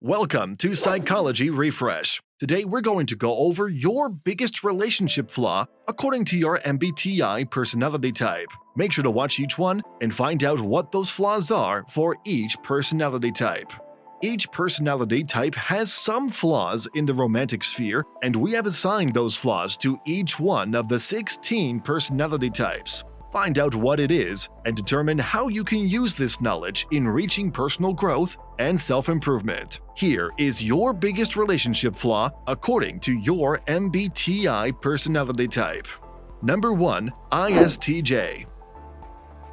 Welcome to Psychology Refresh. Today we're going to go over your biggest relationship flaw according to your MBTI personality type. Make sure to watch each one and find out what those flaws are for each personality type. Each personality type has some flaws in the romantic sphere, and we have assigned those flaws to each one of the 16 personality types. Find out what it is and determine how you can use this knowledge in reaching personal growth and self-improvement. Here is your biggest relationship flaw according to your MBTI personality type. Number 1. ISTJ.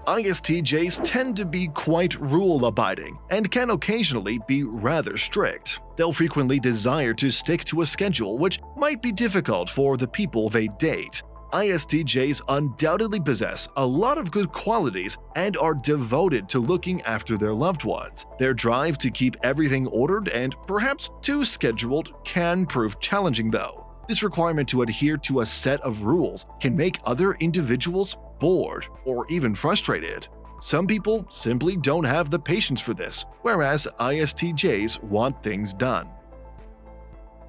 ISTJs tend to be quite rule-abiding and can occasionally be rather strict. They'll frequently desire to stick to a schedule which might be difficult for the people they date. ISTJs undoubtedly possess a lot of good qualities and are devoted to looking after their loved ones. Their drive to keep everything ordered and perhaps too scheduled can prove challenging though. This requirement to adhere to a set of rules can make other individuals bored or even frustrated. Some people simply don't have the patience for this, whereas ISTJs want things done.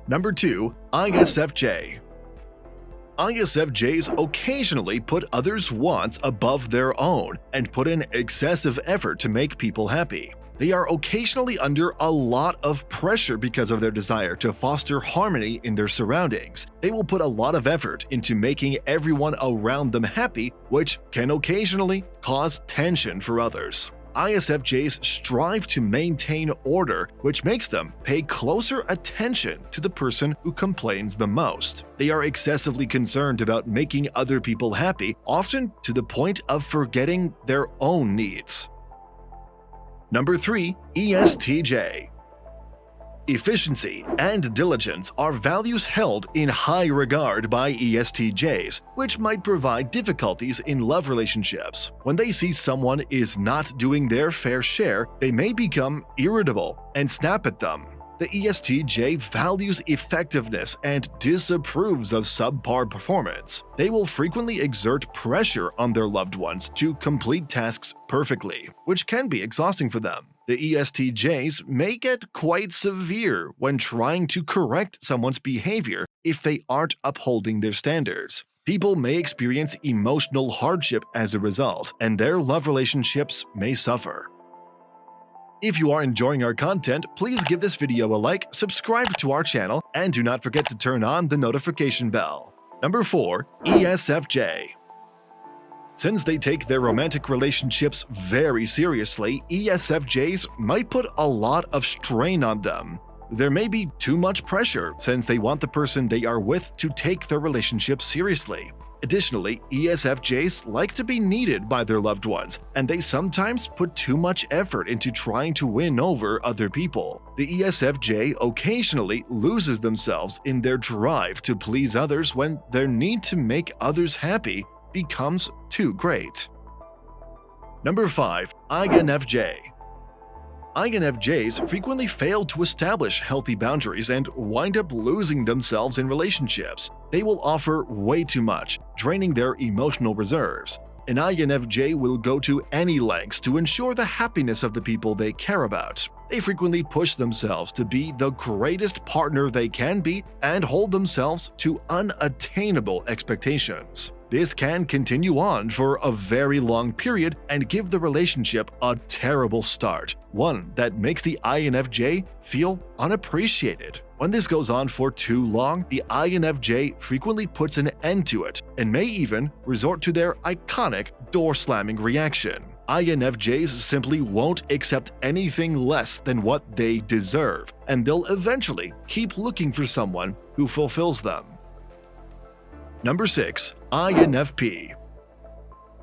Number 2. ISFJ. ISFJs occasionally put others' wants above their own and put in excessive effort to make people happy. They are occasionally under a lot of pressure because of their desire to foster harmony in their surroundings. They will put a lot of effort into making everyone around them happy, which can occasionally cause tension for others. ISFJs strive to maintain order, which makes them pay closer attention to the person who complains the most. They are excessively concerned about making other people happy, often to the point of forgetting their own needs. Number 3. ESTJ. Efficiency and diligence are values held in high regard by ESTJs, which might provide difficulties in love relationships. When they see someone is not doing their fair share, they may become irritable and snap at them. The ESTJ values effectiveness and disapproves of subpar performance. They will frequently exert pressure on their loved ones to complete tasks perfectly, which can be exhausting for them. The ESTJs may get quite severe when trying to correct someone's behavior if they aren't upholding their standards. People may experience emotional hardship as a result, and their love relationships may suffer. If you are enjoying our content, please give this video a like, subscribe to our channel, and do not forget to turn on the notification bell. Number 4. ESFJ. Since they take their romantic relationships very seriously, ESFJs might put a lot of strain on them. There may be too much pressure since they want the person they are with to take their relationship seriously. Additionally, ESFJs like to be needed by their loved ones, and they sometimes put too much effort into trying to win over other people. The ESFJ occasionally loses themselves in their drive to please others when their need to make others happy becomes too great. Number 5. INFJ. INFJs frequently fail to establish healthy boundaries and wind up losing themselves in relationships. They will offer way too much, draining their emotional reserves. An INFJ will go to any lengths to ensure the happiness of the people they care about. They frequently push themselves to be the greatest partner they can be and hold themselves to unattainable expectations. This can continue on for a very long period and give the relationship a terrible start, one that makes the INFJ feel unappreciated. When this goes on for too long, the INFJ frequently puts an end to it and may even resort to their iconic door-slamming reaction. INFJs simply won't accept anything less than what they deserve, and they'll eventually keep looking for someone who fulfills them. Number 6. INFP.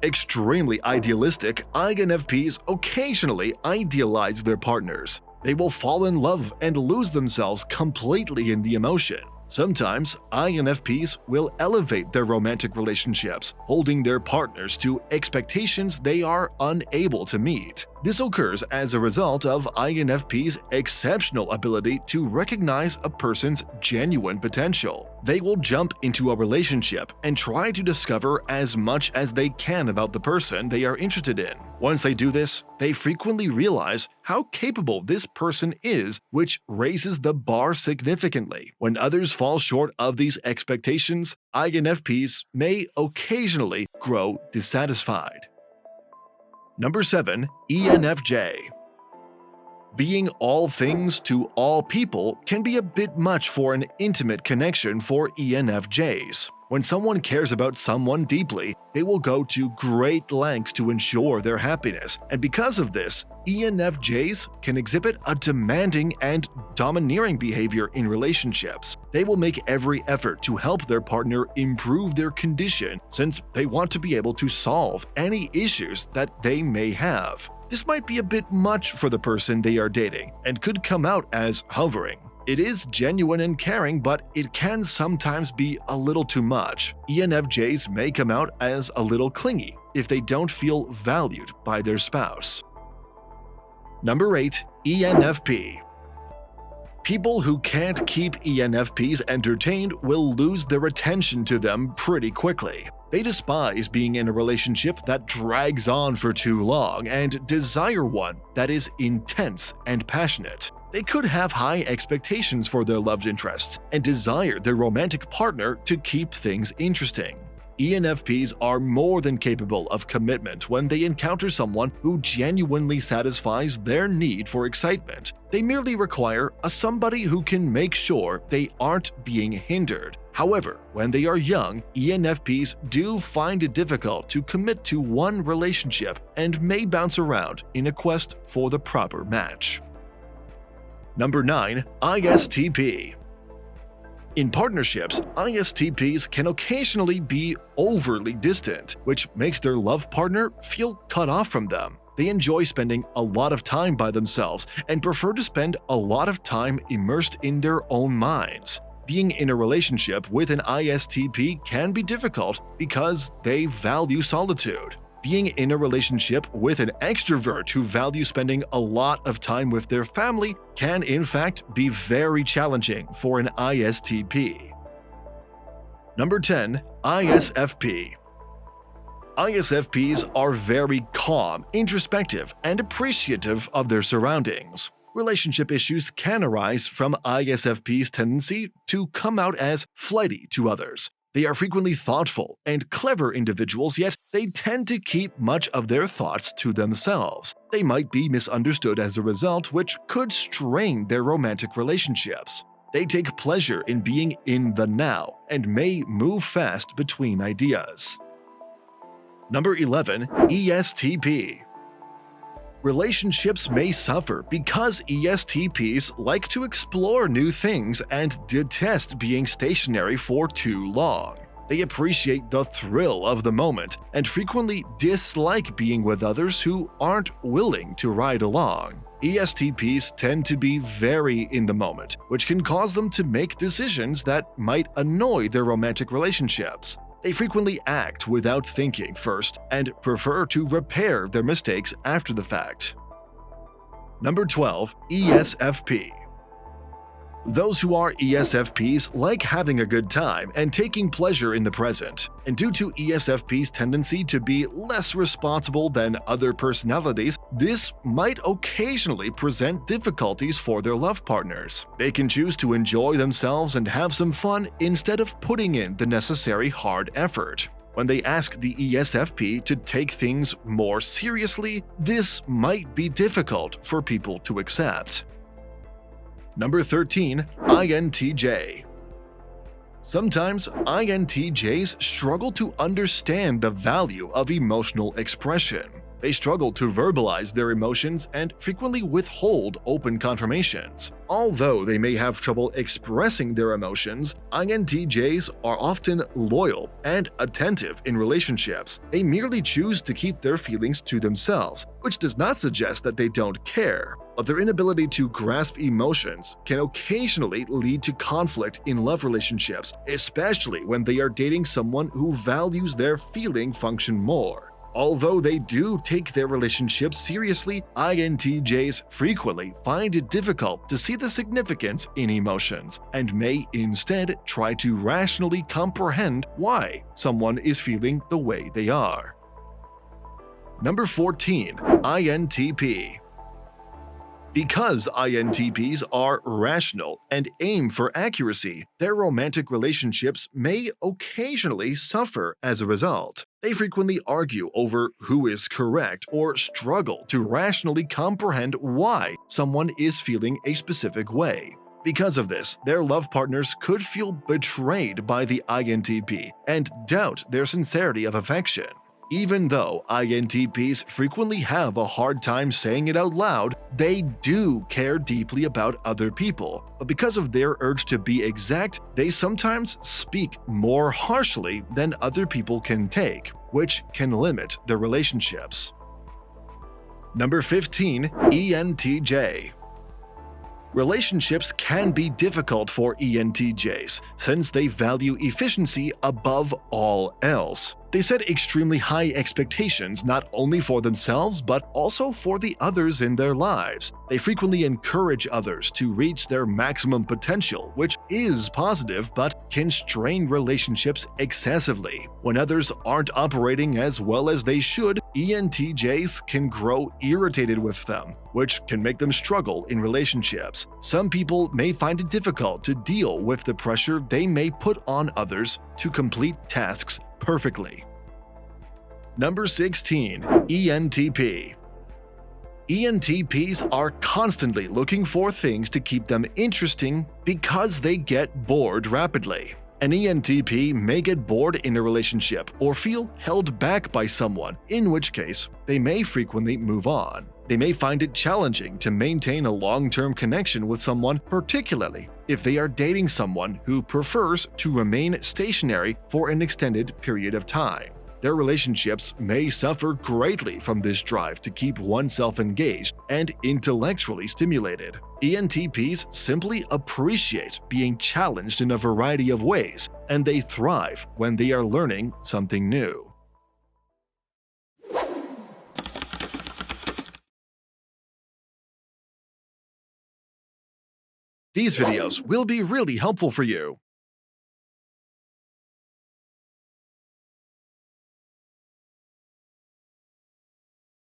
Extremely idealistic, INFPs occasionally idealize their partners. They will fall in love and lose themselves completely in the emotion. Sometimes, INFPs will elevate their romantic relationships, holding their partners to expectations they are unable to meet. This occurs as a result of INFP's exceptional ability to recognize a person's genuine potential. They will jump into a relationship and try to discover as much as they can about the person they are interested in. Once they do this, they frequently realize how capable this person is, which raises the bar significantly. When others fall short of these expectations, INFPs may occasionally grow dissatisfied. Number 7. ENFJ. Being all things to all people can be a bit much for an intimate connection for ENFJs. When someone cares about someone deeply, they will go to great lengths to ensure their happiness, and because of this, ENFJs can exhibit a demanding and domineering behavior in relationships. They will make every effort to help their partner improve their condition since they want to be able to solve any issues that they may have. This might be a bit much for the person they are dating and could come out as hovering. It is genuine and caring, but it can sometimes be a little too much. ENFJs may come out as a little clingy if they don't feel valued by their spouse. Number 8. ENFP. People who can't keep ENFPs entertained will lose their attention to them pretty quickly. They despise being in a relationship that drags on for too long and desire one that is intense and passionate. They could have high expectations for their loved interests and desire their romantic partner to keep things interesting. ENFPs are more than capable of commitment when they encounter someone who genuinely satisfies their need for excitement. They merely require somebody who can make sure they aren't being hindered. However, when they are young, ENFPs do find it difficult to commit to one relationship and may bounce around in a quest for the proper match. Number 9. ISTP. In partnerships, ISTPs can occasionally be overly distant, which makes their love partner feel cut off from them. They enjoy spending a lot of time by themselves and prefer to spend a lot of time immersed in their own minds. Being in a relationship with an ISTP can be difficult because they value solitude. Being in a relationship with an extrovert who values spending a lot of time with their family can in fact be very challenging for an ISTP. Number 10. ISFP. ISFPs are very calm, introspective, and appreciative of their surroundings. Relationship issues can arise from ISFP's tendency to come out as flighty to others. They are frequently thoughtful and clever individuals, yet they tend to keep much of their thoughts to themselves. They might be misunderstood as a result, which could strain their romantic relationships. They take pleasure in being in the now and may move fast between ideas. Number 11. ESTP. Relationships may suffer because ESTPs like to explore new things and detest being stationary for too long. They appreciate the thrill of the moment and frequently dislike being with others who aren't willing to ride along. ESTPs tend to be very in the moment, which can cause them to make decisions that might annoy their romantic relationships. They frequently act without thinking first and prefer to repair their mistakes after the fact. Number 12. ESFP. Those who are ESFPs like having a good time and taking pleasure in the present, and due to ESFP's tendency to be less responsible than other personalities, this might occasionally present difficulties for their love partners. They can choose to enjoy themselves and have some fun instead of putting in the necessary hard effort. When they ask the ESFP to take things more seriously, this might be difficult for people to accept. Number 13. INTJ. Sometimes INTJs struggle to understand the value of emotional expression. They struggle to verbalize their emotions and frequently withhold open confirmations. Although they may have trouble expressing their emotions, INTJs are often loyal and attentive in relationships. They merely choose to keep their feelings to themselves, which does not suggest that they don't care. But their inability to grasp emotions can occasionally lead to conflict in love relationships, especially when they are dating someone who values their feeling function more. Although they do take their relationships seriously, INTJs frequently find it difficult to see the significance in emotions and may instead try to rationally comprehend why someone is feeling the way they are. Number 14. INTP. Because INTPs are rational and aim for accuracy, their romantic relationships may occasionally suffer as a result. They frequently argue over who is correct or struggle to rationally comprehend why someone is feeling a specific way. Because of this, their love partners could feel betrayed by the INTP and doubt their sincerity of affection. Even though INTPs frequently have a hard time saying it out loud, they do care deeply about other people. But because of their urge to be exact, they sometimes speak more harshly than other people can take, which can limit their relationships. Number 15. ENTJ. Relationships can be difficult for ENTJs since they value efficiency above all else. They set extremely high expectations not only for themselves but also for the others in their lives. They frequently encourage others to reach their maximum potential, which is positive but can strain relationships excessively. When others aren't operating as well as they should, ENTJs can grow irritated with them, which can make them struggle in relationships. Some people may find it difficult to deal with the pressure they may put on others to complete tasks perfectly. Number 16. ENTP. ENTPs are constantly looking for things to keep them interesting because they get bored rapidly. An ENTP may get bored in a relationship or feel held back by someone, in which case they may frequently move on. They may find it challenging to maintain a long-term connection with someone, particularly if they are dating someone who prefers to remain stationary for an extended period of time. Their relationships may suffer greatly from this drive to keep oneself engaged and intellectually stimulated. ENTPs simply appreciate being challenged in a variety of ways, and they thrive when they are learning something new. These videos will be really helpful for you.